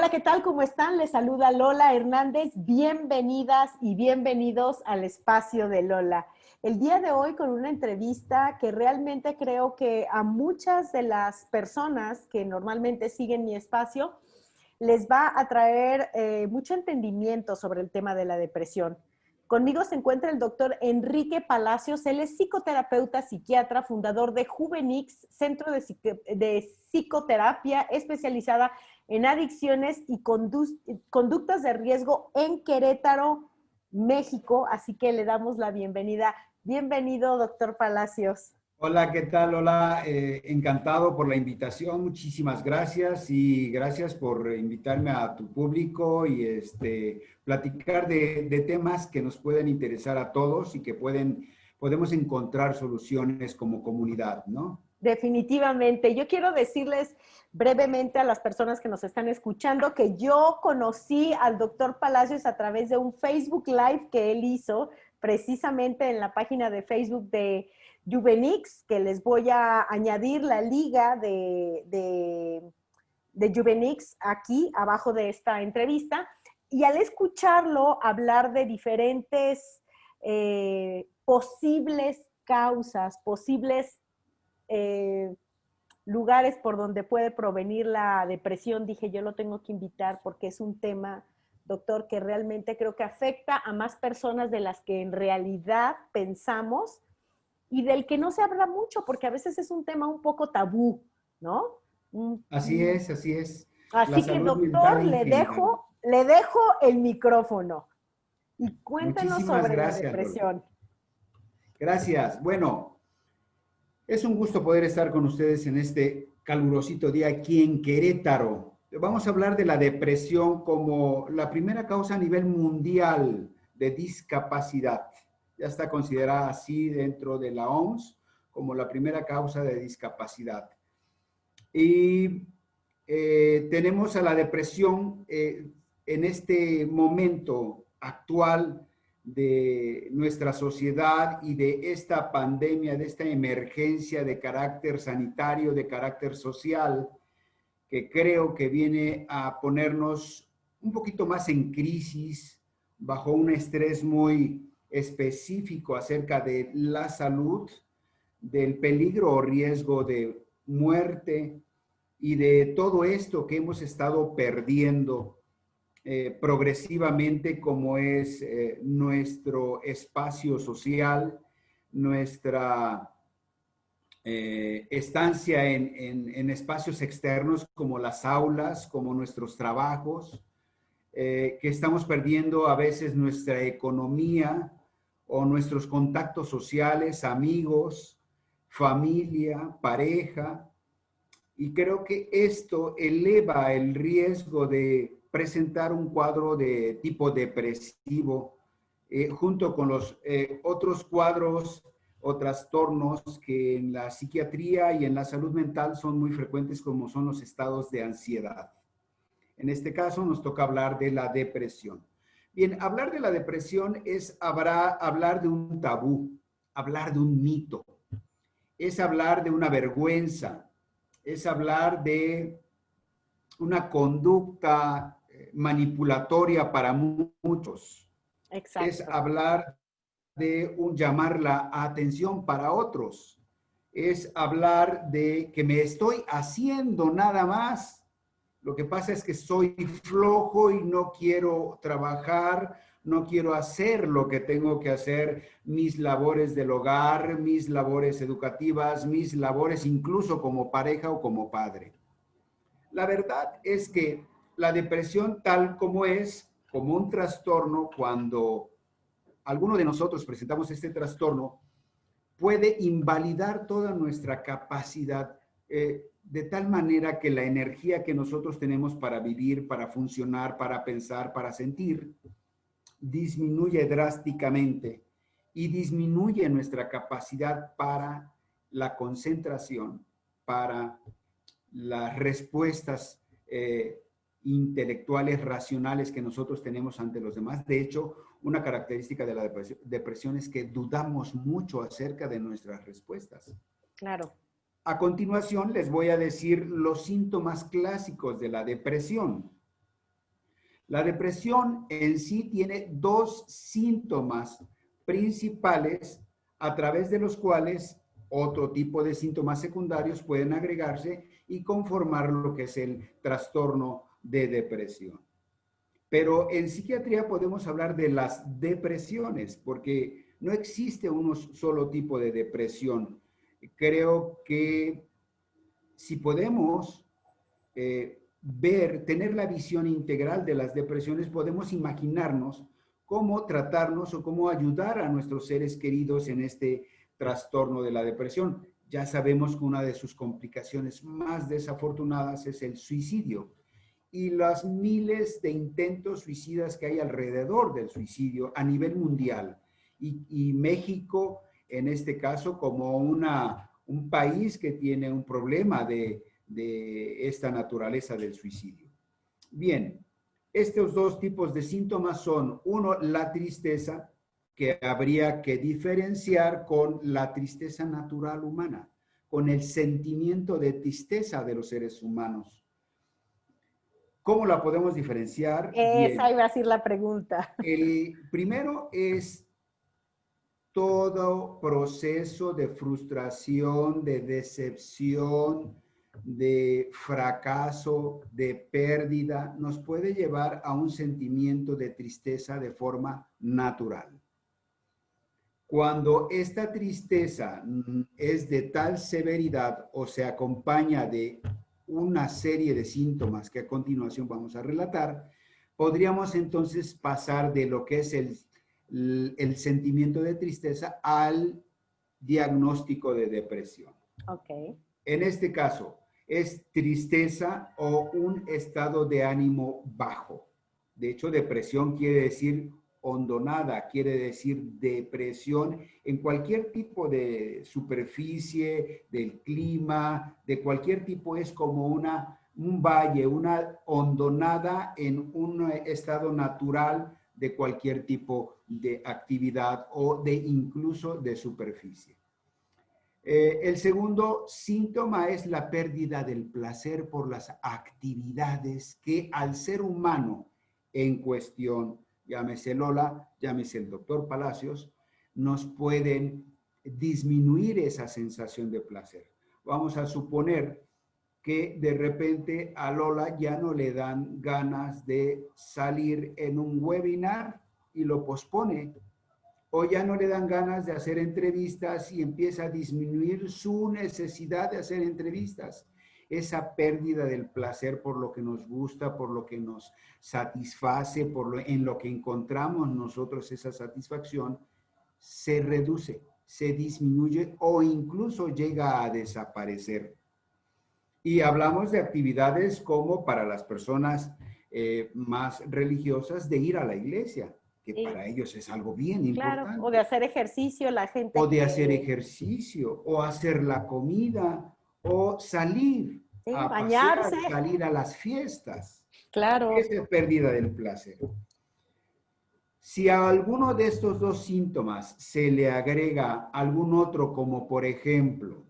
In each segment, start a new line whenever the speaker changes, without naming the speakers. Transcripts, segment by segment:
Hola, ¿qué tal? ¿Cómo están? Les saluda Lola Hernández. Bienvenidas y bienvenidos al espacio de Lola. El día de hoy con una entrevista que realmente creo que a muchas de las personas que normalmente siguen mi espacio les va a traer mucho entendimiento sobre el tema de la depresión. Conmigo se encuentra el doctor Enrique Palacios. Él es psicoterapeuta, psiquiatra, fundador de Juvenix, centro de psicoterapia especializada en adicciones y conductas de riesgo en Querétaro, México. Así que le damos la bienvenida. Bienvenido, doctor Palacios.
Hola, ¿qué tal? Hola, encantado por la invitación. Muchísimas gracias y gracias por invitarme a tu público y platicar de temas que nos pueden interesar a todos y que podemos encontrar soluciones como comunidad, ¿no?
Definitivamente. Yo quiero decirles brevemente a las personas que nos están escuchando que yo conocí al doctor Palacios a través de un Facebook Live que él hizo precisamente en la página de Facebook de Juvenix, que les voy a añadir la liga de Juvenix aquí abajo de esta entrevista. Y al escucharlo hablar de diferentes posibles causas, posibles lugares por donde puede provenir la depresión, dije yo lo tengo que invitar porque es un tema, doctor, que realmente creo que afecta a más personas de las que en realidad pensamos y del que no se habla mucho porque a veces es un tema un poco tabú, ¿no?
Así es, así es. La
Así que,
salud mental
doctor,
en general.
le dejo el micrófono y cuéntenos
Muchísimas
sobre la
gracias, Lola.
depresión.
Gracias. Bueno, es un gusto poder estar con ustedes en este calurosito día aquí en Querétaro. Vamos a hablar de la depresión como la primera causa a nivel mundial de discapacidad. Ya está considerada así dentro de la OMS como la primera causa de discapacidad. Y tenemos a la depresión en este momento actual de nuestra sociedad y de esta pandemia, de esta emergencia de carácter sanitario, de carácter social, que creo que viene a ponernos un poquito más en crisis, bajo un estrés muy específico acerca de la salud, del peligro o riesgo de muerte y de todo esto que hemos estado perdiendo progresivamente, como es nuestro espacio social, nuestra estancia en espacios externos como las aulas, como nuestros trabajos, que estamos perdiendo a veces nuestra economía o nuestros contactos sociales, amigos, familia, pareja. Y creo que esto eleva el riesgo de presentar un cuadro de tipo depresivo junto con los otros cuadros o trastornos que en la psiquiatría y en la salud mental son muy frecuentes, como son los estados de ansiedad. En este caso nos toca hablar de la depresión. Bien, hablar de la depresión es hablar de un tabú, hablar de un mito, es hablar de una vergüenza, es hablar de una conducta manipulatoria para muchos, es
Exacto.
hablar de un llamar la atención para otros, es hablar de que me estoy haciendo nada más. Lo que pasa es que soy flojo y no quiero trabajar, no quiero hacer lo que tengo que hacer, mis labores del hogar, mis labores educativas, mis labores incluso como pareja o como padre. La verdad es que la depresión tal como es, como un trastorno, cuando alguno de nosotros presentamos este trastorno, puede invalidar toda nuestra capacidad de tal manera que la energía que nosotros tenemos para vivir, para funcionar, para pensar, para sentir, disminuye drásticamente y disminuye nuestra capacidad para la concentración, para las respuestas intelectuales, racionales que nosotros tenemos ante los demás. De hecho, una característica de la depresión es que dudamos mucho acerca de nuestras respuestas.
Claro.
A continuación, les voy a decir los síntomas clásicos de la depresión. La depresión en sí tiene dos síntomas principales a través de los cuales otro tipo de síntomas secundarios pueden agregarse y conformar lo que es el trastorno de depresión. Pero en psiquiatría podemos hablar de las depresiones, porque no existe un solo tipo de depresión. Creo que si podemos tener la visión integral de las depresiones, podemos imaginarnos cómo tratarnos o cómo ayudar a nuestros seres queridos en este trastorno de la depresión. Ya sabemos que una de sus complicaciones más desafortunadas es el suicidio y las miles de intentos suicidas que hay alrededor del suicidio a nivel mundial. Y México, en este caso, como un país que tiene un problema de esta naturaleza del suicidio. Bien, estos dos tipos de síntomas son, uno, la tristeza, que habría que diferenciar con la tristeza natural humana, con el sentimiento de tristeza de los seres humanos. ¿Cómo la podemos diferenciar?
Esa
Bien,
iba a ser la pregunta.
el primero es todo proceso de frustración, de decepción, de fracaso, de pérdida, nos puede llevar a un sentimiento de tristeza de forma natural. Cuando esta tristeza es de tal severidad o se acompaña de una serie de síntomas que a continuación vamos a relatar, podríamos entonces pasar de lo que es el sentimiento de tristeza al diagnóstico de depresión.
Ok.
En este caso, es tristeza o un estado de ánimo bajo. De hecho, depresión quiere decir hondonada, quiere decir depresión en cualquier tipo de superficie, del clima, de cualquier tipo, es como un valle, una hondonada en un estado natural de cualquier tipo de actividad o de incluso de superficie. El segundo síntoma es la pérdida del placer por las actividades que al ser humano en cuestión, llámese Lola, llámese el doctor Palacios, nos pueden disminuir esa sensación de placer. Vamos a suponer que de repente a Lola ya no le dan ganas de salir en un webinar y lo pospone, o ya no le dan ganas de hacer entrevistas y empieza a disminuir su necesidad de hacer entrevistas. Esa pérdida del placer por lo que nos gusta, por lo que nos satisface, en lo que encontramos nosotros esa satisfacción, se reduce, se disminuye o incluso llega a desaparecer. Y hablamos de actividades como para las personas más religiosas de ir a la iglesia, que
Sí,
para ellos es algo bien
claro. O de
importante,
hacer ejercicio, la gente
o de hacer
que,
ejercicio, o hacer la comida, o salir
sí,
a pasear,
bañarse,
salir a las fiestas.
claro.
Esa es pérdida del placer. Si a alguno de estos dos síntomas se le agrega algún otro, como por ejemplo,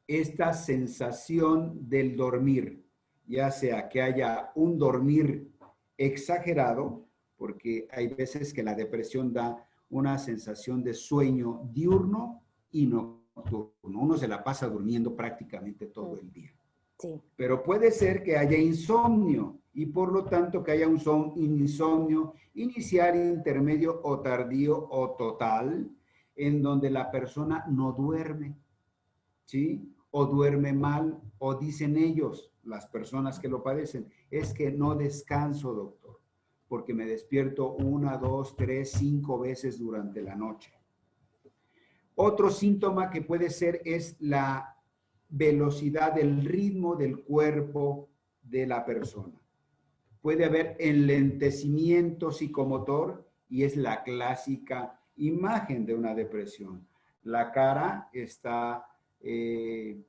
esta sensación del dormir, ya sea que haya un dormir exagerado, porque hay veces que la depresión da una sensación de sueño diurno y nocturno. Uno se la pasa durmiendo prácticamente todo el día.
Sí.
Pero puede ser que haya insomnio y por lo tanto que haya un insomnio inicial, intermedio o tardío o total, en donde la persona no duerme, ¿sí? O duerme mal, o dicen ellos, las personas que lo padecen, es que no descanso, doctor, porque me despierto 1, 2, 3, 5 veces durante la noche. Otro síntoma que puede ser es la velocidad, el ritmo del cuerpo de la persona. Puede haber enlentecimiento psicomotor y es la clásica imagen de una depresión. La cara está en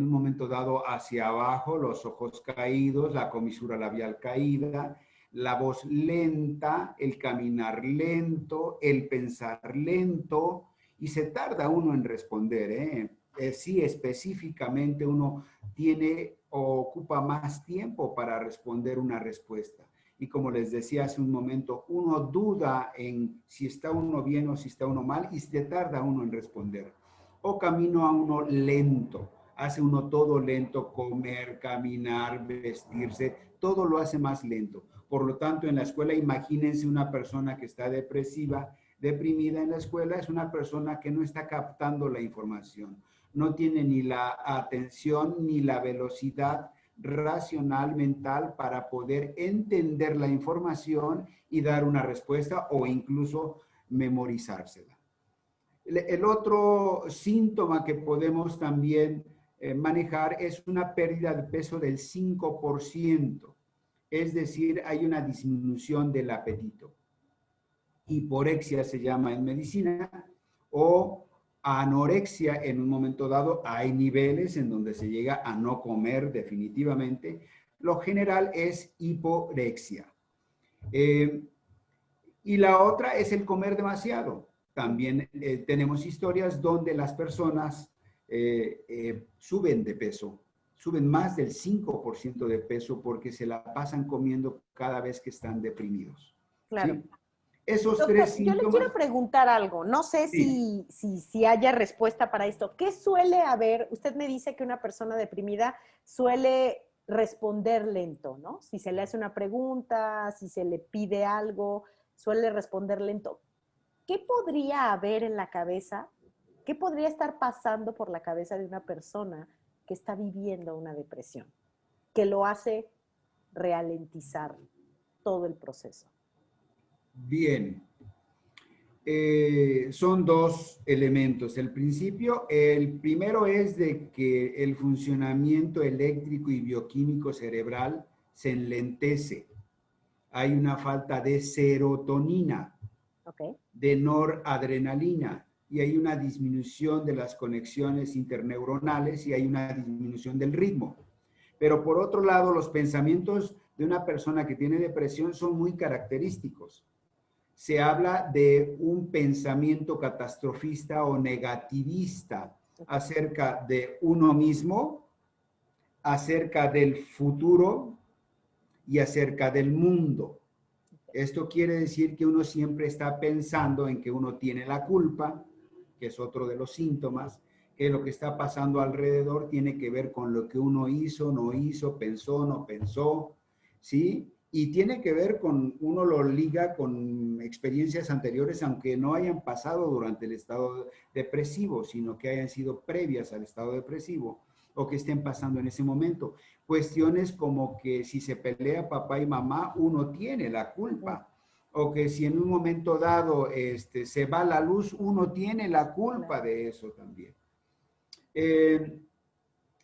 un momento dado hacia abajo, los ojos caídos, la comisura labial caída, la voz lenta, el caminar lento, el pensar lento, y se tarda uno en responder, sí, específicamente uno tiene o ocupa más tiempo para responder una respuesta. y como les decía hace un momento, uno duda en si está uno bien o si está uno mal y se tarda uno en responder. O camino a uno lento, hace uno todo lento, comer, caminar, vestirse, todo lo hace más lento. Por lo tanto, en la escuela, imagínense una persona que está depresiva, deprimida en la escuela, es una persona que no está captando la información, no tiene ni la atención ni la velocidad racional, mental, para poder entender la información y dar una respuesta o incluso memorizársela. El otro síntoma que podemos también manejar es una pérdida de peso del 5%, es decir, hay una disminución del apetito. Hiporexia se llama en medicina, o anorexia en un momento dado. Hay niveles en donde se llega a no comer definitivamente. Lo general es hiporexia. Y la otra es el comer demasiado. También tenemos historias donde las personas suben de peso, suben más del 5% de peso porque se la pasan comiendo cada vez que están deprimidos.
Claro.
¿Sí? Esos
Doctor,
tres síntomas.
yo le quiero preguntar algo. No sé
Sí.
si haya respuesta para esto. ¿Qué suele haber? Usted me dice que una persona deprimida suele responder lento, ¿no? Si se le hace una pregunta, si se le pide algo, suele responder lento. ¿Qué podría haber en la cabeza? ¿Qué podría estar pasando por la cabeza de una persona que está viviendo una depresión, que lo hace ralentizar todo el proceso?
Bien. Son dos elementos. El primero es de que el funcionamiento eléctrico y bioquímico cerebral se enlentece. Hay una falta de serotonina,
Okay.
de noradrenalina, y hay una disminución de las conexiones interneuronales y hay una disminución del ritmo. Pero por otro lado, los pensamientos de una persona que tiene depresión son muy característicos. Se habla de un pensamiento catastrofista o negativista acerca de uno mismo, acerca del futuro y acerca del mundo. Esto quiere decir que uno siempre está pensando en que uno tiene la culpa, que es otro de los síntomas, que lo que está pasando alrededor tiene que ver con lo que uno hizo, no hizo, pensó, no pensó, ¿sí? Y tiene que ver con, uno lo liga con experiencias anteriores, aunque no hayan pasado durante el estado depresivo, sino que hayan sido previas al estado depresivo o que estén pasando en ese momento. Cuestiones como que si se pelea papá y mamá, uno tiene la culpa. O que si en un momento dado se va la luz, uno tiene la culpa de eso también.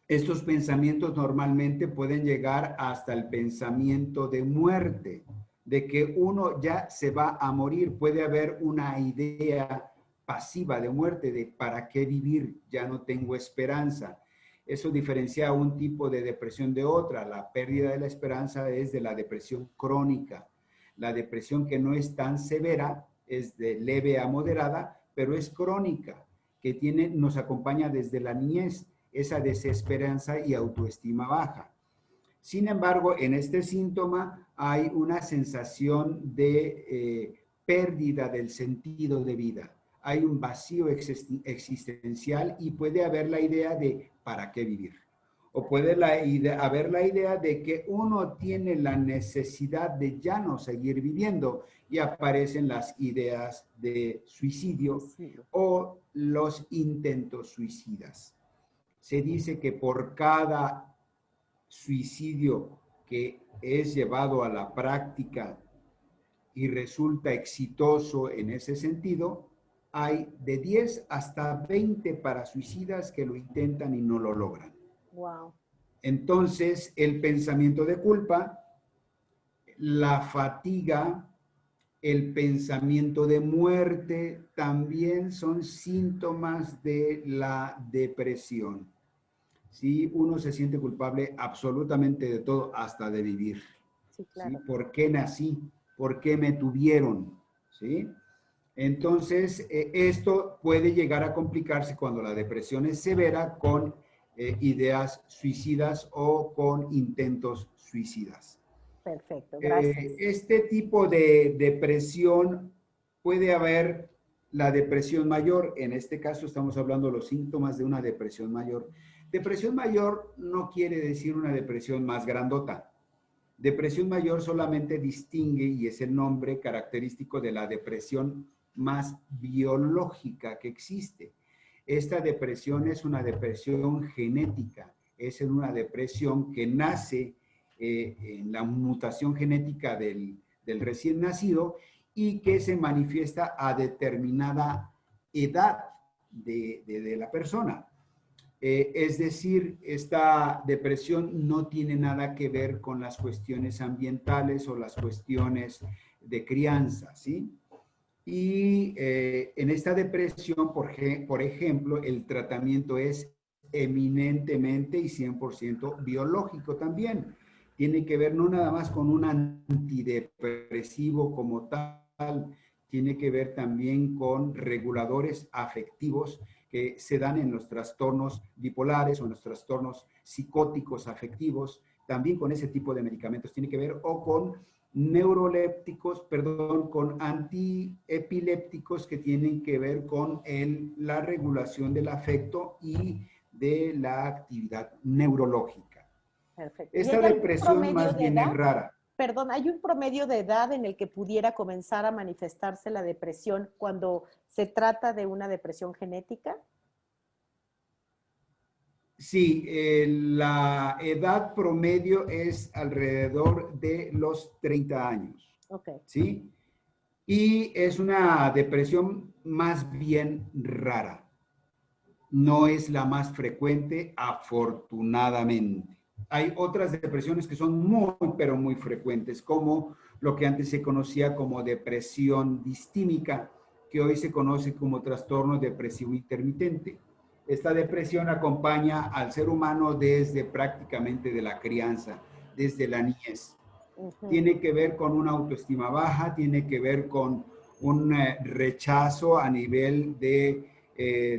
Estos pensamientos normalmente pueden llegar hasta el pensamiento de muerte, de que uno ya se va a morir. Puede haber una idea pasiva de muerte, de para qué vivir, ya no tengo esperanza. Eso diferencia un tipo de depresión de otra. La pérdida de la esperanza es de la depresión crónica. La depresión que no es tan severa es de leve a moderada, pero es crónica, que nos acompaña desde la niñez, esa desesperanza y autoestima baja. Sin embargo, en este síntoma hay una sensación de pérdida del sentido de vida. Hay un vacío existencial y puede haber la idea de ¿para qué vivir? O puede haber la idea de que uno tiene la necesidad de ya no seguir viviendo y aparecen las ideas de suicidio o los intentos suicidas. Se dice que por cada suicidio que es llevado a la práctica y resulta exitoso en ese sentido, hay de 10 hasta 20 parasuicidas que lo intentan y no lo logran.
Wow.
Entonces, el pensamiento de culpa, la fatiga, el pensamiento de muerte también son síntomas de la depresión. Sí, uno se siente culpable absolutamente de todo, hasta de vivir.
Sí, claro.
¿Sí? ¿Por qué nací? ¿Por qué me tuvieron? ¿Sí? Entonces, esto puede llegar a complicarse cuando la depresión es severa con ideas suicidas o con intentos suicidas.
Perfecto, gracias.
Este tipo de depresión puede haber la depresión mayor. En este caso estamos hablando de los síntomas de una depresión mayor. Depresión mayor no quiere decir una depresión más grandota. Depresión mayor solamente distingue, y es el nombre característico de la depresión más biológica que existe. Esta depresión es una depresión genética, es una depresión que nace en la mutación genética del recién nacido y que se manifiesta a determinada edad de la persona. Es decir, esta depresión no tiene nada que ver con las cuestiones ambientales o las cuestiones de crianza, ¿sí? Y en esta depresión, por ejemplo, el tratamiento es eminentemente y 100% biológico también. Tiene que ver no nada más con un antidepresivo como tal, tiene que ver también con reguladores afectivos que se dan en los trastornos bipolares o en los trastornos psicóticos afectivos, también con ese tipo de medicamentos tiene que ver, o con neurolépticos, perdón, con antiepilépticos que tienen que ver con la regulación del afecto y de la actividad neurológica.
Perfecto. ¿Y
Esta
hay algún
depresión
promedio
más
de
bien es
edad?
rara.
Perdón, ¿hay un promedio de edad en el que pudiera comenzar a manifestarse la depresión cuando se trata de una depresión genética?
Sí, la edad promedio es alrededor de los 30 años,
Ok.
¿sí? Y es una depresión más bien rara. No es la más frecuente, afortunadamente. Hay otras depresiones que son muy, pero muy frecuentes, como lo que antes se conocía como depresión distímica, que hoy se conoce como trastorno depresivo intermitente. Esta depresión acompaña al ser humano desde prácticamente de la crianza, desde la niñez. Tiene que ver con una autoestima baja, tiene que ver con un rechazo a nivel de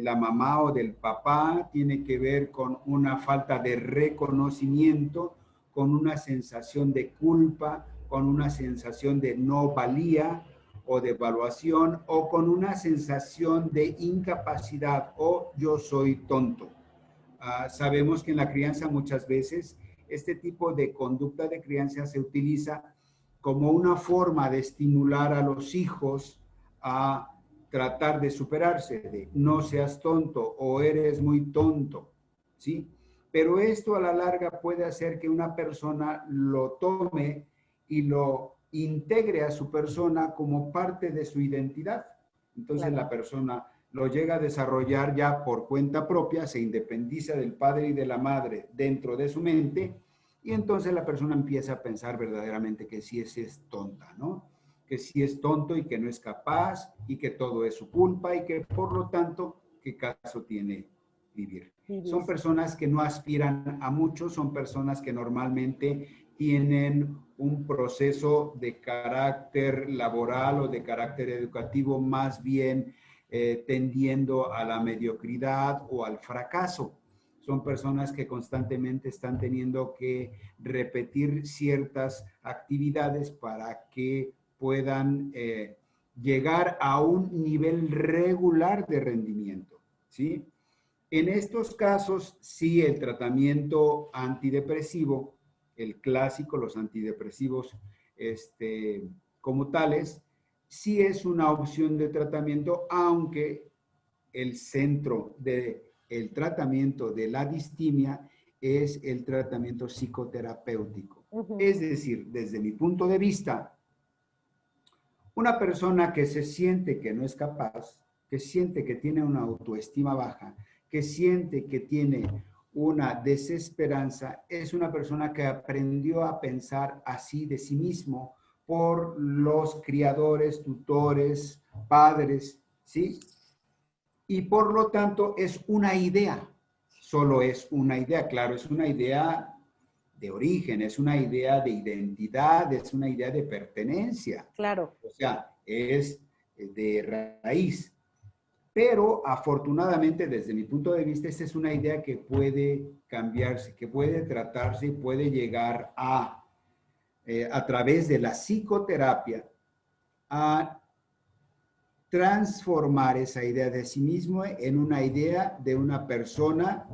la mamá o del papá, tiene que ver con una falta de reconocimiento, con una sensación de culpa, con una sensación de no valía o de evaluación, o con una sensación de incapacidad o yo soy tonto. Sabemos que en la crianza muchas veces este tipo de conducta de crianza se utiliza como una forma de estimular a los hijos a tratar de superarse, de no seas tonto o eres muy tonto, ¿sí? Pero esto a la larga puede hacer que una persona lo tome y lo integre a su persona como parte de su identidad. Entonces
Claro.
la persona lo llega a desarrollar ya por cuenta propia, se independiza del padre y de la madre dentro de su mente, y entonces la persona empieza a pensar verdaderamente que sí es tonta, ¿no? Que sí es tonto y que no es capaz y que todo es su culpa y que por lo tanto, ¿qué caso tiene vivir?
Vivir.
Son personas que no aspiran a mucho, son personas que normalmente tienen un proceso de carácter laboral o de carácter educativo más bien tendiendo a la mediocridad o al fracaso. Son personas que constantemente están teniendo que repetir ciertas actividades para que puedan llegar a un nivel regular de rendimiento, ¿sí? En estos casos, sí, el tratamiento antidepresivo, el clásico, los antidepresivos como tales, sí es una opción de tratamiento, aunque el centro del tratamiento de la distimia es el tratamiento psicoterapéutico. Es decir, desde mi punto de vista, una persona que se siente que no es capaz, que siente que tiene una autoestima baja, que siente que tiene una desesperanza, es una persona que aprendió a pensar así de sí mismo por los criadores, tutores, padres, ¿sí? Y por lo tanto es una idea, solo es una idea, claro, es una idea de origen, es una idea de identidad, es una idea de pertenencia.
Claro.
O sea, es de raíz. Pero afortunadamente, desde mi punto de vista, esta es una idea que puede cambiarse, que puede tratarse y puede llegar a a través de la psicoterapia a transformar esa idea de sí mismo en una idea de una persona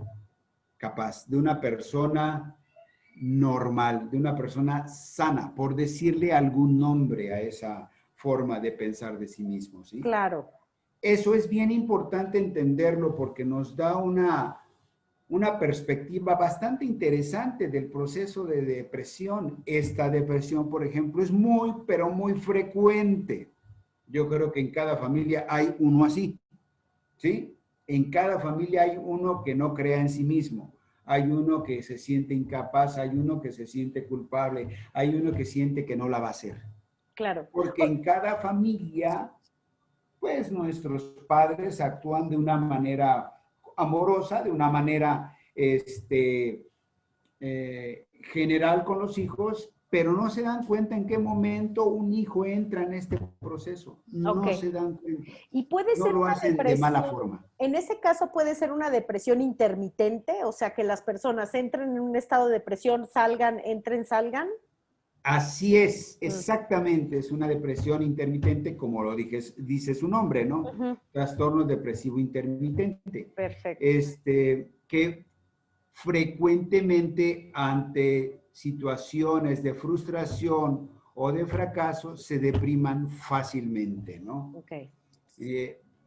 capaz, de una persona normal, de una persona sana, por decirle algún nombre a esa forma de pensar de sí mismo, ¿sí?
Claro.
Eso es bien importante entenderlo porque nos da una perspectiva bastante interesante del proceso de depresión. Esta depresión, por ejemplo, es muy, pero muy frecuente. Yo creo que en cada familia hay uno así, ¿sí? En cada familia hay uno que no crea en sí mismo. Hay uno que se siente incapaz, hay uno que se siente culpable, hay uno que siente que no la va a hacer.
Claro.
Porque en cada familia pues nuestros padres actúan de una manera amorosa, de una manera general con los hijos, pero no se dan cuenta en qué momento un hijo entra en este proceso.
Ok.
No se dan cuenta.
Y puede
No
ser
lo
una
hacen de mala
depresión,
forma.
en ese caso puede ser una depresión intermitente, o sea, que las personas entren en un estado de depresión, salgan, entren, salgan.
Así es,
Mm.
exactamente, es una depresión intermitente, como lo dice su nombre, ¿no?
Ujú.
Trastorno depresivo intermitente.
Perfecto.
Que frecuentemente ante situaciones de frustración o de fracaso se depriman fácilmente, ¿no?
Ok.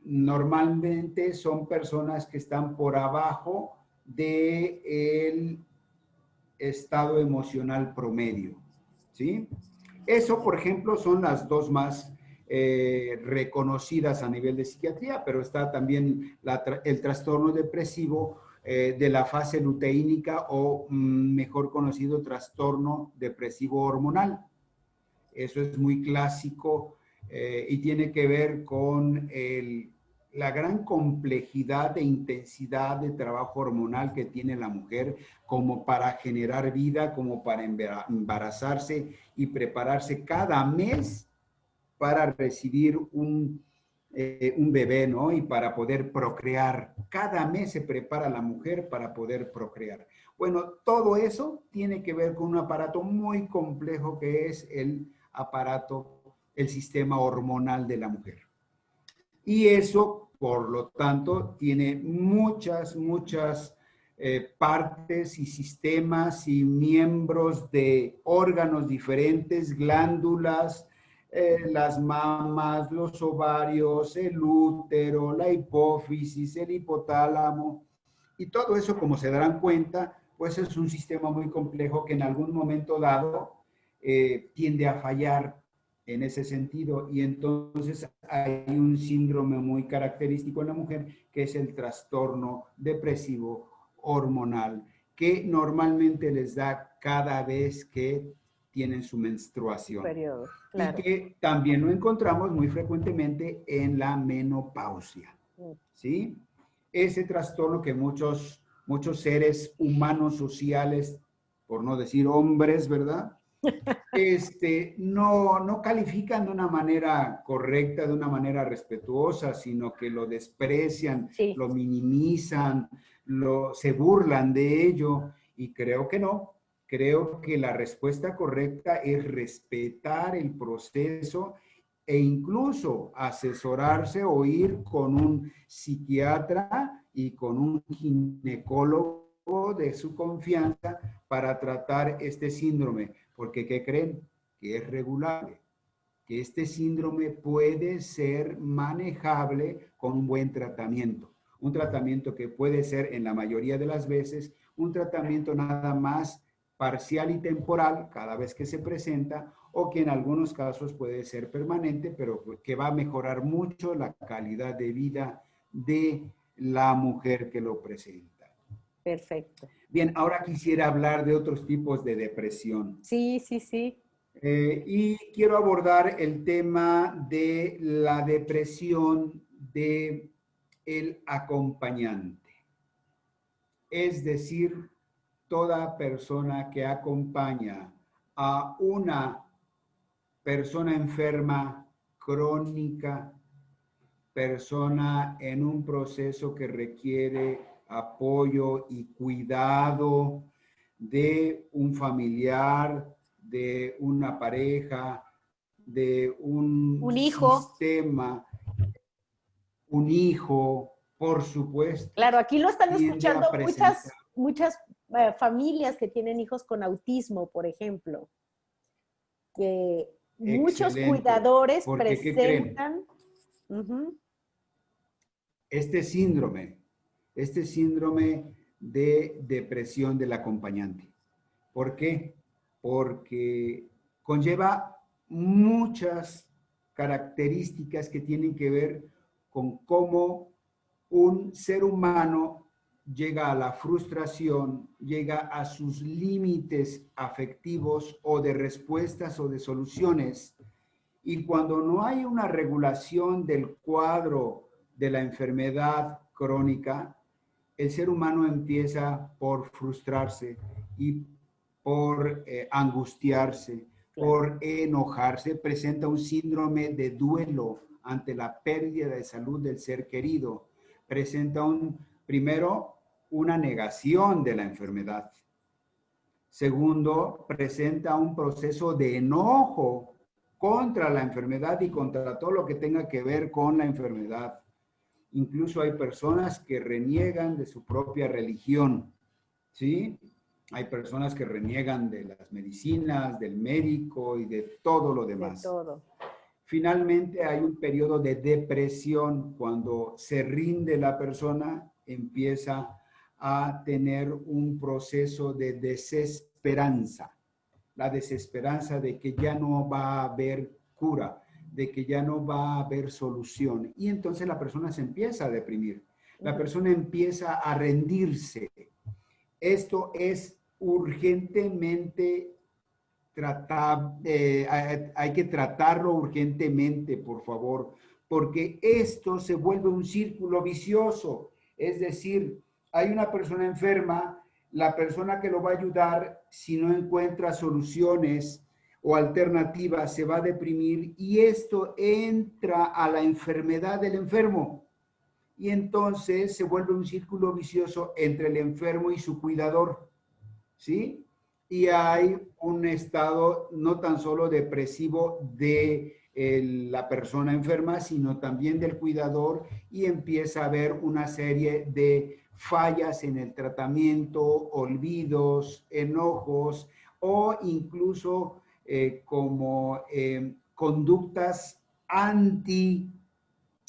Normalmente son personas que están por abajo del estado emocional promedio, ¿sí? Eso, por ejemplo, son las dos más reconocidas a nivel de psiquiatría, pero está también el trastorno depresivo de la fase luteínica o mejor conocido trastorno depresivo hormonal. Eso es muy clásico y tiene que ver con la gran complejidad e intensidad de trabajo hormonal que tiene la mujer como para generar vida, como para embarazarse y prepararse cada mes para recibir un bebé, ¿no? Y para poder procrear. Cada mes se prepara la mujer para poder procrear. Bueno, todo eso tiene que ver con un aparato muy complejo que es el aparato, el sistema hormonal de la mujer. Y eso, por lo tanto, tiene muchas partes y sistemas y miembros de órganos diferentes, glándulas, las mamas, los ovarios, el útero, la hipófisis, el hipotálamo, y todo eso, como se darán cuenta, pues es un sistema muy complejo que en algún momento dado tiende a fallar en ese sentido, y entonces hay un síndrome muy característico en la mujer que es el trastorno depresivo hormonal, que normalmente les da cada vez que tienen su menstruación
Periodo,
y
claro.
que también lo encontramos muy frecuentemente en la menopausia,
Mm.
¿sí? Ese trastorno que muchos seres humanos sociales, por no decir hombres, ¿verdad? No califican de una manera correcta, de una manera respetuosa, sino que lo desprecian,
Sí,
lo minimizan, se burlan de ello, y creo que no. Creo que la respuesta correcta es respetar el proceso e incluso asesorarse o ir con un psiquiatra y con un ginecólogo de su confianza para tratar este síndrome, porque ¿qué creen? Que es regulable, que este síndrome puede ser manejable con un buen tratamiento, un tratamiento que puede ser en la mayoría de las veces un tratamiento nada más parcial y temporal cada vez que se presenta, o que en algunos casos puede ser permanente, pero que va a mejorar mucho la calidad de vida de la mujer que lo presenta.
perfecto.
Bien, ahora quisiera hablar de otros tipos de depresión.
Sí, sí, sí.
Y quiero abordar el tema de la depresión de el acompañante. Es decir, toda persona que acompaña a una persona enferma crónica, persona en un proceso que requiere apoyo y cuidado de un familiar, de una pareja, de un
hijo.
sistema, un hijo, por supuesto,
Claro, aquí lo están
tiende
escuchando
a presentar
muchas familias que tienen hijos con autismo, por ejemplo, que muchos
excelente,
cuidadores
porque ¿qué creen?
presentan. Ujú.
Este síndrome, este síndrome de depresión del acompañante. ¿Por qué? Porque conlleva muchas características que tienen que ver con cómo un ser humano llega a la frustración, llega a sus límites afectivos o de respuestas o de soluciones. Y cuando no hay una regulación del cuadro de la enfermedad crónica, el ser humano empieza por frustrarse y por angustiarse,
Claro.
por enojarse, presenta un síndrome de duelo ante la pérdida de salud del ser querido, presenta primero, una negación de la enfermedad. Segundo, presenta un proceso de enojo contra la enfermedad y contra todo lo que tenga que ver con la enfermedad. Incluso hay personas que reniegan de su propia religión, ¿sí? Hay personas que reniegan de las medicinas, del médico y de todo lo
De
demás.
todo.
Finalmente hay un periodo de depresión cuando se rinde la persona, empieza a tener un proceso de desesperanza, la desesperanza de que ya no va a haber cura, de que ya no va a haber solución. Y entonces la persona se empieza a deprimir, la persona empieza a rendirse. Esto es urgentemente hay que tratarlo urgentemente, por favor, porque esto se vuelve un círculo vicioso. Es decir, hay una persona enferma, la persona que lo va a ayudar, si no encuentra soluciones o alternativas, se va a deprimir y esto entra a la enfermedad del enfermo. Y entonces se vuelve un círculo vicioso entre el enfermo y su cuidador, ¿sí? Y hay un estado no tan solo depresivo de la persona enferma, sino también del cuidador y empieza a haber una serie de fallas en el tratamiento, olvidos, enojos o incluso como conductas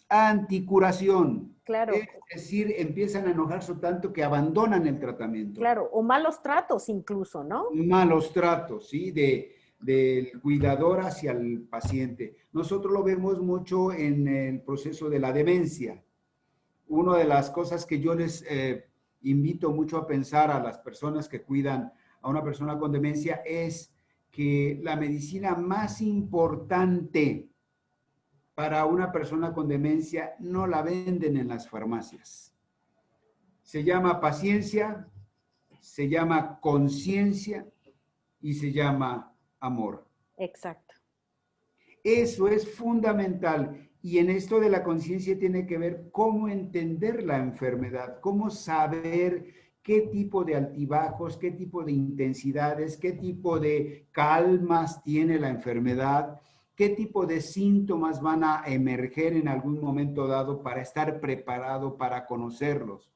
anticuración.
Claro,
Es decir, empiezan a enojarse tanto que abandonan el tratamiento.
claro. O malos tratos incluso, ¿no?
Malos tratos, ¿sí? Del cuidador hacia el paciente. Nosotros lo vemos mucho en el proceso de la demencia. Una de las cosas que yo les invito mucho a pensar a las personas que cuidan a una persona con demencia es que la medicina más importante para una persona con demencia no la venden en las farmacias. Se llama paciencia, se llama conciencia y se llama amor.
Exacto.
Eso es fundamental. Y en esto de la conciencia tiene que ver cómo entender la enfermedad, cómo saber qué tipo de altibajos, qué tipo de intensidades, qué tipo de calmas tiene la enfermedad, qué tipo de síntomas van a emerger en algún momento dado para estar preparado para conocerlos.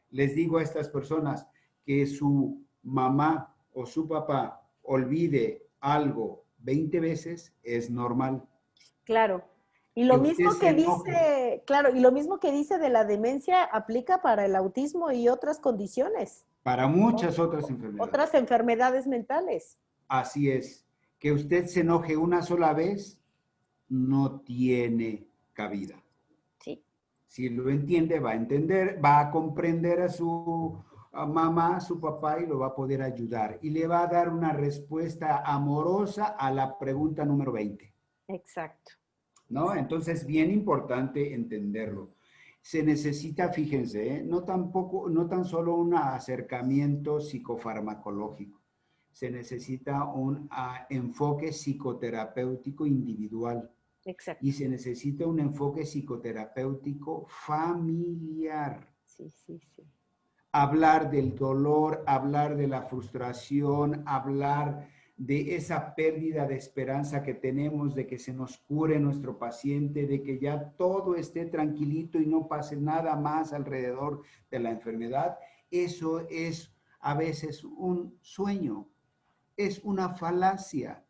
Les digo a estas personas que su mamá o su papá olvide algo 20 veces es normal.
Claro. Y
Que
lo
usted
mismo
se
que
enoje
dice, claro, y lo mismo que dice de la demencia aplica para el autismo y otras condiciones,
para muchas otras
otras
enfermedades.
enfermedades mentales.
Así es. Que usted se enoje una sola vez no tiene cabida.
Sí.
Si lo entiende, va a entender, va a comprender a su mamá, a su papá y lo va a poder ayudar. Y le va a dar una respuesta amorosa a la pregunta número 20.
Exacto.
¿No? Entonces, bien importante entenderlo. Se necesita, fíjense, no tan solo un acercamiento psicofarmacológico, se necesita un enfoque psicoterapéutico individual
Exacto.
y se necesita un enfoque psicoterapéutico familiar.
Sí, sí, sí.
Hablar del dolor, hablar de la frustración, hablar de esa pérdida de esperanza que tenemos de que se nos cure nuestro paciente, de que ya todo esté tranquilito y no pase nada más alrededor de la enfermedad, eso es a veces un sueño, es una falacia.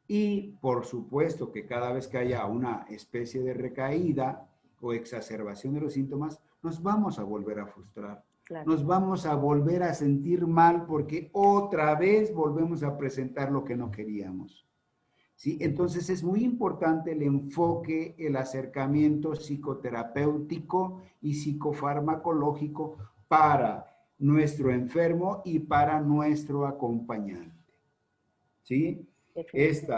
Y por supuesto que cada vez que haya una especie de recaída o exacerbación de los síntomas, nos vamos a volver a frustrar.
Claro.
Nos vamos a volver a sentir mal porque otra vez volvemos a presentar lo que no queríamos. ¿Sí? Entonces es muy importante el enfoque, el acercamiento psicoterapéutico y psicofarmacológico para nuestro enfermo y para nuestro acompañante. ¿Sí?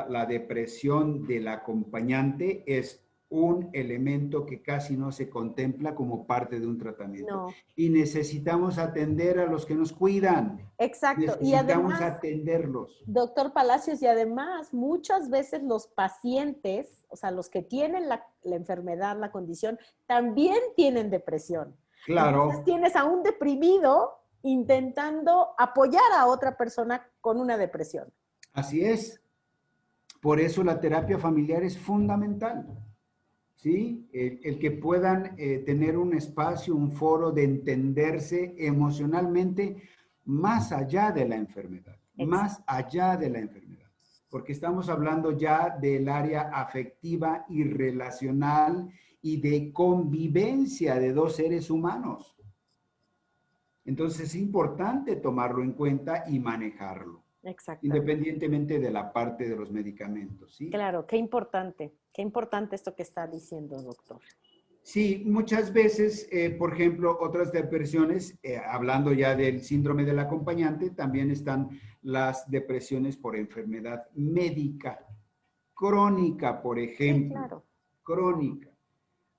La depresión del acompañante es un elemento que casi no se contempla como parte de un tratamiento.
No.
Y necesitamos atender a los que nos cuidan.
Exacto.
Necesitamos
y además,
atenderlos.
Doctor Palacios, y además muchas veces los pacientes, o sea, los que tienen la enfermedad, la condición, también tienen depresión.
Claro.
Entonces tienes a un deprimido intentando apoyar a otra persona con una depresión.
Así es. Por eso la terapia familiar es fundamental, ¿sí? El que puedan tener un espacio, un foro de entenderse emocionalmente más allá de la enfermedad, más allá de la enfermedad, porque estamos hablando ya del área afectiva y relacional y de convivencia de dos seres humanos. Entonces es importante tomarlo en cuenta y manejarlo. Independientemente de la parte de los medicamentos, ¿sí?
Claro, qué importante esto que está diciendo, doctor.
Sí, muchas veces, por ejemplo, otras depresiones, hablando ya del síndrome del acompañante, también están las depresiones por enfermedad médica, crónica, por ejemplo.
Sí, claro.
Crónica.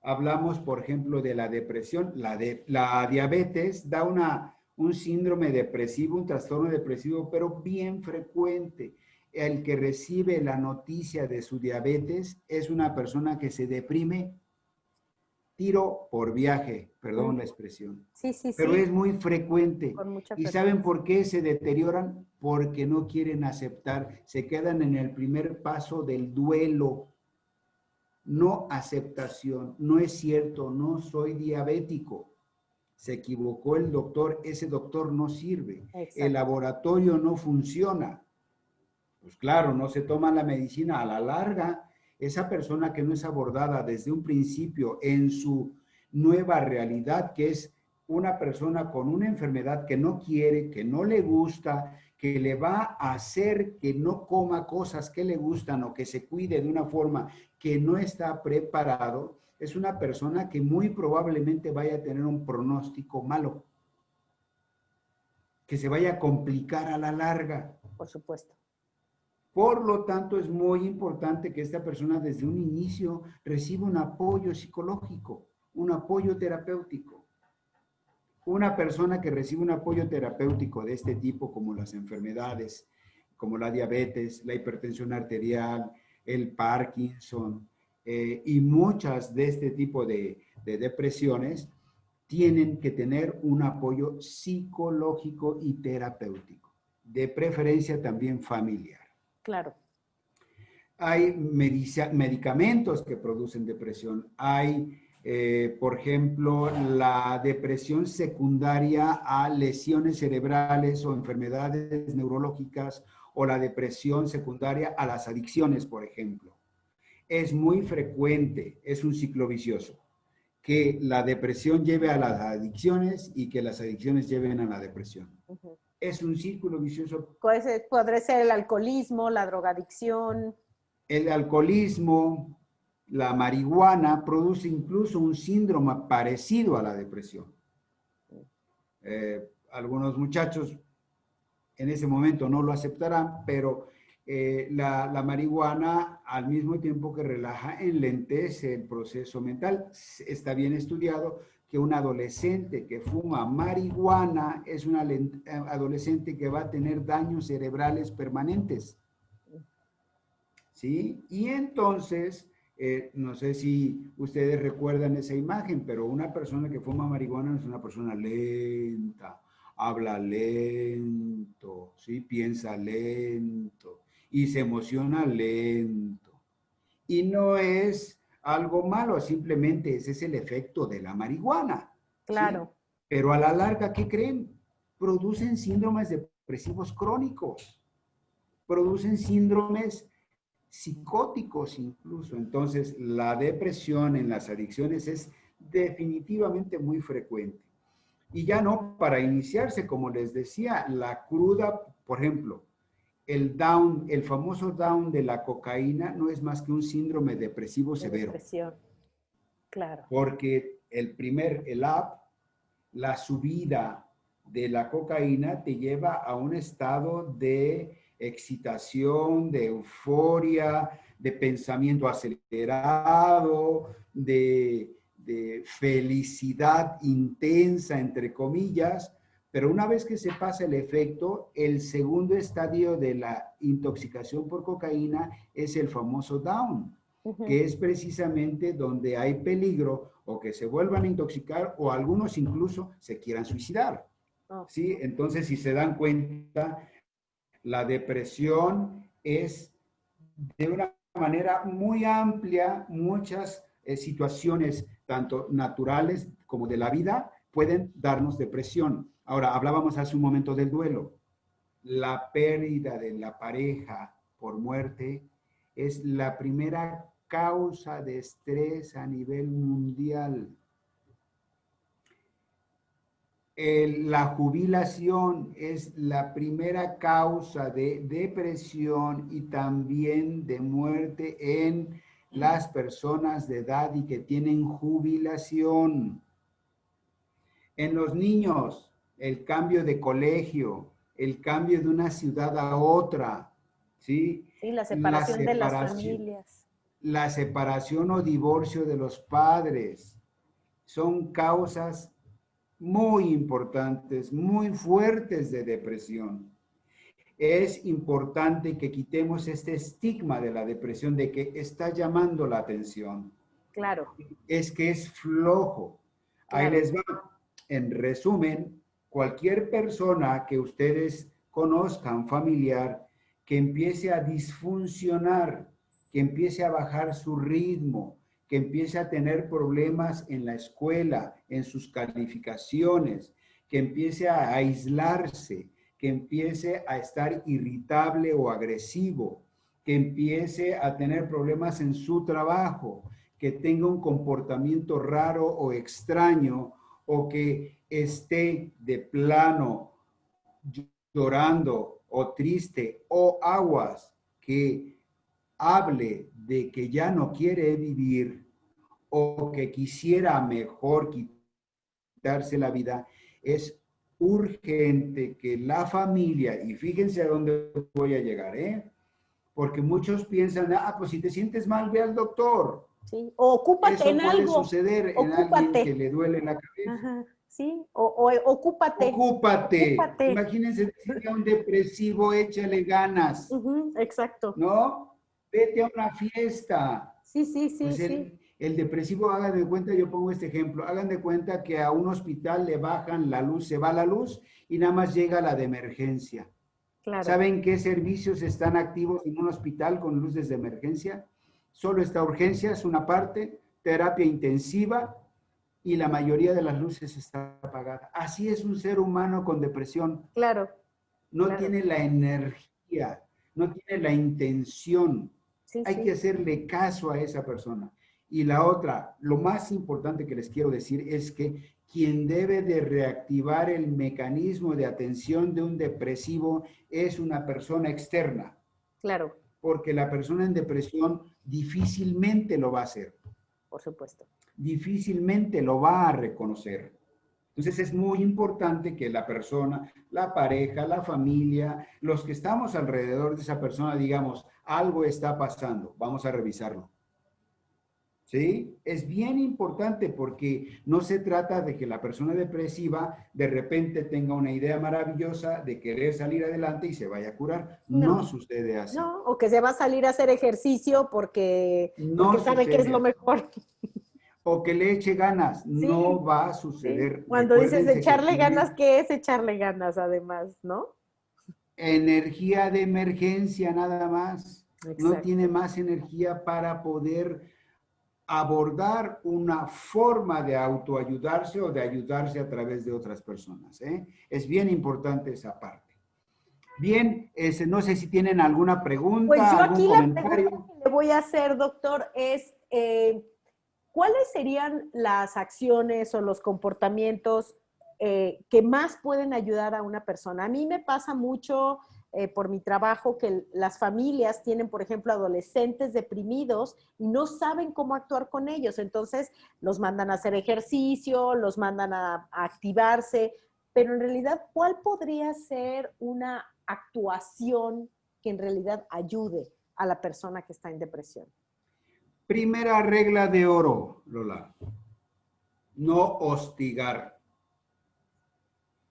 Hablamos, por ejemplo, de la depresión, la diabetes da un síndrome depresivo, un trastorno depresivo, pero bien frecuente. El que recibe la noticia de su diabetes es una persona que se deprime tiro por viaje, perdón la expresión.
Sí, sí,
pero
sí.
es muy frecuente.
Con mucha
¿Y
frecuencia.
saben por qué se deterioran? Porque no quieren aceptar, se quedan en el primer paso del duelo. No aceptación, no es cierto, no soy diabético. Se equivocó el doctor, ese doctor no sirve.
Exacto.
El laboratorio no funciona. Pues claro, no se toma la medicina a la larga. Esa persona que no es abordada desde un principio en su nueva realidad, que es una persona con una enfermedad que no quiere, que no le gusta, que le va a hacer que no coma cosas que le gustan o que se cuide de una forma que no está preparado, es una persona que muy probablemente vaya a tener un pronóstico malo, que se vaya a complicar a la larga.
Por supuesto.
Por lo tanto, es muy importante que esta persona desde un inicio reciba un apoyo psicológico, un apoyo terapéutico. Una persona que recibe un apoyo terapéutico de este tipo, como las enfermedades, como la diabetes, la hipertensión arterial, el Parkinson y muchas de este tipo de depresiones, tienen que tener un apoyo psicológico y terapéutico, de preferencia también familiar.
Claro.
Hay medicamentos que producen depresión. Hay, por ejemplo, la depresión secundaria a lesiones cerebrales o enfermedades neurológicas o la depresión secundaria a las adicciones, por ejemplo. Es muy frecuente, es un ciclo vicioso, que la depresión lleve a las adicciones y que las adicciones lleven a la depresión. Es un círculo vicioso.
Podría ser el alcoholismo, la drogadicción.
El alcoholismo, la marihuana produce incluso un síndrome parecido a la depresión. Algunos muchachos en ese momento no lo aceptarán, pero la marihuana al mismo tiempo que relaja, enlentece el proceso mental. Está bien estudiado que un adolescente que fuma marihuana es un adolescente que va a tener daños cerebrales permanentes. ¿Sí? Y entonces, no sé si ustedes recuerdan esa imagen, pero una persona que fuma marihuana es una persona lenta, habla lento, ¿sí? Piensa lento y se emociona lento. Y no es algo malo, simplemente ese es el efecto de la marihuana, ¿sí?
Claro.
Pero a la larga, ¿qué creen? Producen síndromes depresivos crónicos, producen síndromes psicóticos incluso. Entonces, la depresión en las adicciones es definitivamente muy frecuente. Y ya no, para iniciarse, como les decía, la cruda, por ejemplo, el down, el famoso down de la cocaína no es más que un síndrome depresivo
De
severo,
depresión, claro.
porque el up, la subida de la cocaína te lleva a un estado de excitación, de euforia, de pensamiento acelerado, de felicidad intensa, entre comillas, pero una vez que se pasa el efecto, el segundo estadio de la intoxicación por cocaína es el famoso down, que es precisamente donde hay peligro o que se vuelvan a intoxicar o algunos incluso se quieran suicidar.
Oh.
¿Sí? Entonces, si se dan cuenta, la depresión es de una manera muy amplia, muchas situaciones, tanto naturales como de la vida, pueden darnos depresión. Ahora, hablábamos hace un momento del duelo. La pérdida de la pareja por muerte es la primera causa de estrés a nivel mundial. La jubilación es la primera causa de depresión y también de muerte en las personas de edad y que tienen jubilación. En los niños, el cambio de colegio, el cambio de una ciudad a otra, ¿sí?
Sí, la
La
separación de las
separación,
familias.
la separación o divorcio de los padres son causas muy importantes, muy fuertes de depresión. Es importante que quitemos este estigma de la depresión, de que está llamando la atención.
Claro.
Es que es flojo. Ahí
Claro.
les va. En resumen, cualquier persona que ustedes conozcan, familiar, que empiece a disfuncionar, que empiece a bajar su ritmo, que empiece a tener problemas en la escuela, en sus calificaciones, que empiece a aislarse, que empiece a estar irritable o agresivo, que empiece a tener problemas en su trabajo, que tenga un comportamiento raro o extraño, o que esté de plano llorando o triste, o aguas, que hable de que ya no quiere vivir o que quisiera mejor quitarse la vida, es urgente que la familia, y fíjense a dónde voy a llegar, porque muchos piensan, pues si te sientes mal, ve al doctor.
Sí, o ocúpate
Eso
en
puede
algo,
suceder en alguien que
ocúpate.
le duele la cabeza.
Ajá, sí, o ocúpate,
Ocúpate.
ocúpate.
Imagínense decirle a un depresivo, échale ganas,
Exacto.
¿no? Vete a una fiesta.
Sí, sí, sí,
Pues
sí.
el depresivo, hagan de cuenta, yo pongo este ejemplo, hagan de cuenta que a un hospital le bajan la luz, se va la luz y nada más llega la de emergencia.
Claro.
¿Saben qué servicios están activos en un hospital con luces de emergencia? Solo está urgencias, una parte, terapia intensiva y la mayoría de las luces está apagada. Así es un ser humano con depresión.
Claro.
No
Claro.
tiene la energía, no tiene la intención.
Sí,
Hay que
sí.
hacerle caso a esa persona. Y la otra, lo más importante que les quiero decir es que quien debe de reactivar el mecanismo de atención de un depresivo es una persona externa,
Claro,
porque la persona en depresión difícilmente lo va a hacer,
por supuesto.
difícilmente lo va a reconocer. Entonces es muy importante que la persona, la pareja, la familia, los que estamos alrededor de esa persona, digamos, algo está pasando, vamos a revisarlo. ¿Sí? Es bien importante porque no se trata de que la persona depresiva de repente tenga una idea maravillosa de querer salir adelante y se vaya a curar. No
No,
sucede así.
no, o que se va a salir a hacer ejercicio porque
No
sabe que es
sucede
lo
así.
mejor.
o que le eche ganas.
Sí,
No va a
sí.
suceder.
Cuando dices
Recuérdense que
echarle ganas,
tienen
¿qué es echarle ganas además, no?
energía de emergencia nada más. No tiene
Exacto.
más energía para poder abordar una forma de autoayudarse o de ayudarse a través de otras personas. ¿Eh? Es bien importante esa parte. Bien, no sé si tienen alguna
Pues
pregunta,
yo
algún
aquí la pregunta
comentario.
que le voy a hacer, doctor, es ¿cuáles serían las acciones o los comportamientos que más pueden ayudar a una persona? A mí me pasa mucho por mi trabajo que las familias tienen, por ejemplo, adolescentes deprimidos y no saben cómo actuar con ellos. Entonces los mandan a hacer ejercicio, los mandan a activarse, pero en realidad, ¿cuál podría ser una actuación que en realidad ayude a la persona que está en depresión?
Primera regla de oro, Lola. No hostigar,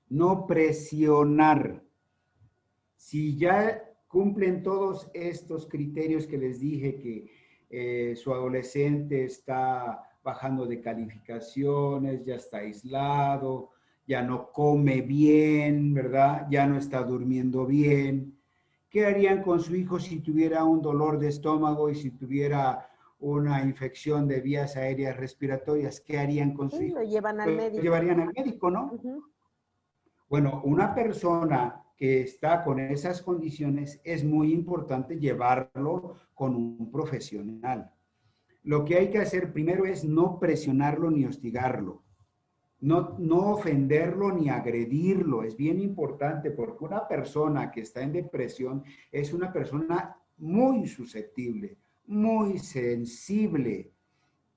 no presionar. Si ya cumplen todos estos criterios que les dije, que su adolescente está bajando de calificaciones, ya está aislado, ya no come bien, ¿verdad? Ya no está durmiendo bien. ¿Qué harían con su hijo si tuviera un dolor de estómago y si tuviera una infección de vías aéreas respiratorias? ¿Qué harían con su
Sí, lo
hijo?
llevan al
Pues
médico.
llevarían al médico, ¿no?
Ujú.
Bueno, una persona que está con esas condiciones es muy importante llevarlo con un profesional. Lo que hay que hacer primero es no presionarlo ni hostigarlo, no ofenderlo ni agredirlo. Es bien importante porque una persona que está en depresión es una persona muy susceptible, muy sensible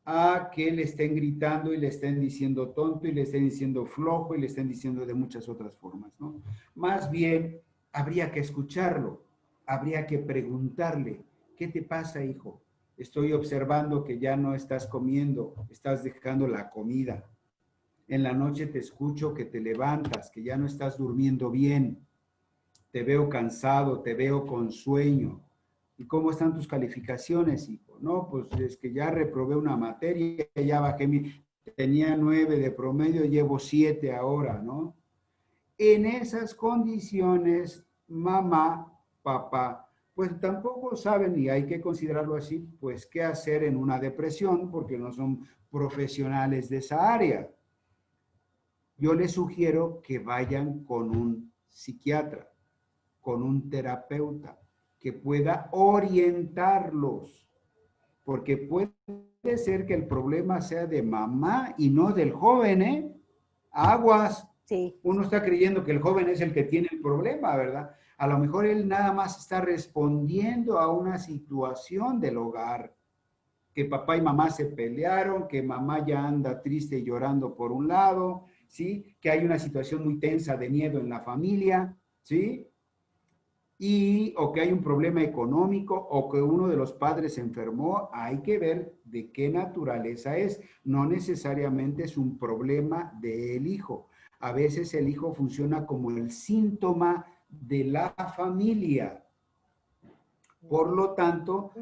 a que le estén gritando y le estén diciendo tonto y le estén diciendo flojo y le estén diciendo de muchas otras formas, ¿no? Más bien, habría que escucharlo, habría que preguntarle, ¿qué te pasa, hijo? Estoy observando que ya no estás comiendo, estás dejando la comida. En la noche te escucho que te levantas, que ya no estás durmiendo bien. Te veo cansado, te veo con sueño. ¿Y cómo están tus calificaciones, hijo? No, pues es que ya reprobé una materia, ya bajé tenía 9 de promedio, llevo 7 ahora, ¿no? En esas condiciones, mamá, papá, pues tampoco saben, y hay que considerarlo así, pues qué hacer en una depresión, porque no son profesionales de esa área. Yo les sugiero que vayan con un psiquiatra, con un terapeuta que pueda orientarlos, porque puede ser que el problema sea de mamá y no del joven, ¿eh? Aguas.
Sí.
Uno está creyendo que el joven es el que tiene el problema, ¿verdad? A lo mejor él nada más está respondiendo a una situación del hogar, que papá y mamá se pelearon, que mamá ya anda triste y llorando por un lado, ¿sí? Que hay una situación muy tensa de miedo en la familia, ¿sí? O que hay un problema económico o que uno de los padres se enfermó, hay que ver de qué naturaleza es. No necesariamente es un problema del hijo. A veces el hijo funciona como el síntoma de la familia. Por lo tanto,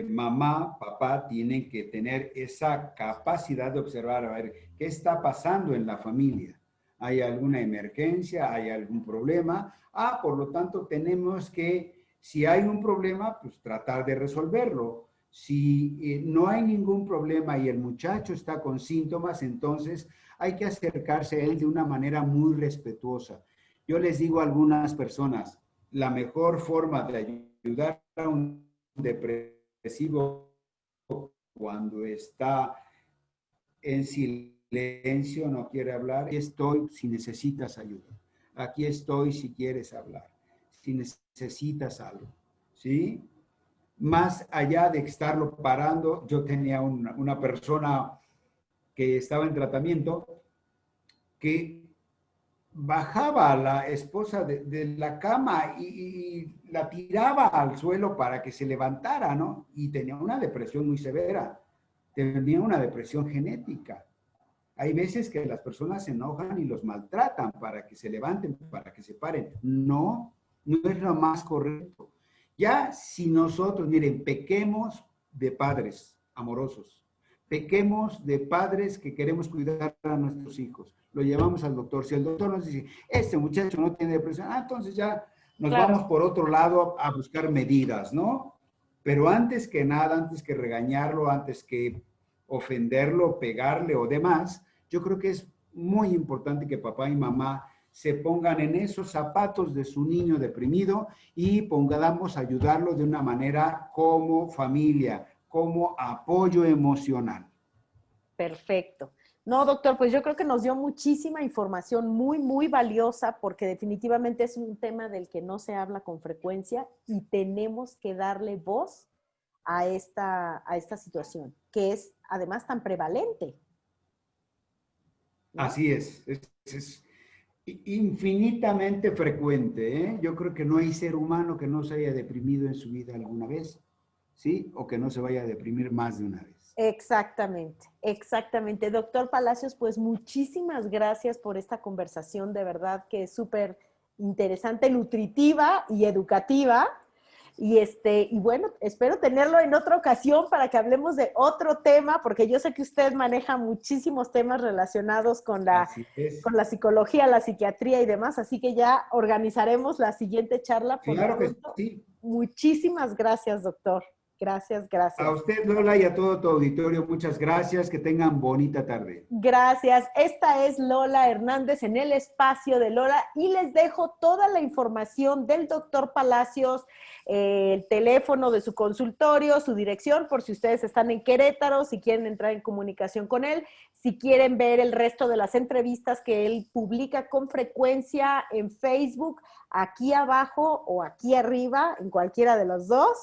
mamá, papá tienen que tener esa capacidad de observar, a ver, ¿qué está pasando en la familia? ¿Hay alguna emergencia? ¿Hay algún problema? Por lo tanto, tenemos que, si hay un problema, pues tratar de resolverlo. Si no hay ningún problema y el muchacho está con síntomas, entonces hay que acercarse a él de una manera muy respetuosa. Yo les digo a algunas personas, la mejor forma de ayudar a un depresivo cuando está en silencio, no quiere hablar, aquí estoy si necesitas ayuda. Aquí estoy si quieres hablar, si necesitas algo, ¿sí? Más allá de estarlo parando, yo tenía una persona que estaba en tratamiento que bajaba a la esposa de la cama y la tiraba al suelo para que se levantara, ¿no? Y tenía una depresión muy severa, tenía una depresión genética. Hay veces que las personas se enojan y los maltratan para que se levanten, para que se paren. No, no es lo más correcto. Ya si nosotros, miren, pequemos de padres amorosos, pequemos de padres que queremos cuidar a nuestros hijos. Lo llevamos al doctor. Si el doctor nos dice, este muchacho no tiene depresión, entonces ya nos vamos por otro lado a buscar medidas, ¿no? Pero antes que nada, antes que regañarlo, antes que ofenderlo, pegarle o demás, yo creo que es muy importante que papá y mamá se pongan en esos zapatos de su niño deprimido y pongamos a ayudarlo de una manera como familia, como apoyo emocional.
Perfecto. No, doctor, pues yo creo que nos dio muchísima información muy, muy valiosa porque definitivamente es un tema del que no se habla con frecuencia y tenemos que darle voz a esta situación, que es además tan prevalente, ¿no?
Así es infinitamente frecuente, ¿eh? Yo creo que no hay ser humano que no se haya deprimido en su vida alguna vez, ¿sí? O que no se vaya a deprimir más de una vez.
Exactamente, exactamente. Doctor Palacios, pues muchísimas gracias por esta conversación, de verdad que es súper interesante, nutritiva y educativa. Y bueno, espero tenerlo en otra ocasión para que hablemos de otro tema, porque yo sé que usted maneja muchísimos temas relacionados con la psicología, la psiquiatría y demás, así que ya organizaremos la siguiente charla. Por
Claro que
pronto,
sí.
muchísimas gracias, doctor. Gracias, gracias.
A usted, Lola, y a todo tu auditorio, muchas gracias. Que tengan bonita tarde.
Gracias. Esta es Lola Hernández en el espacio de Lola y les dejo toda la información del doctor Palacios, el teléfono de su consultorio, su dirección, por si ustedes están en Querétaro, si quieren entrar en comunicación con él, si quieren ver el resto de las entrevistas que él publica con frecuencia en Facebook, aquí abajo o aquí arriba, en cualquiera de los dos.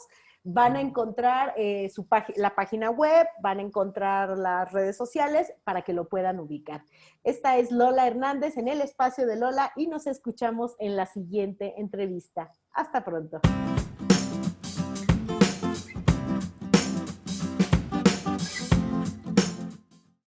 Van a encontrar la página web, van a encontrar las redes sociales para que lo puedan ubicar. Esta es Lola Hernández en el espacio de Lola y nos escuchamos en la siguiente entrevista. Hasta pronto.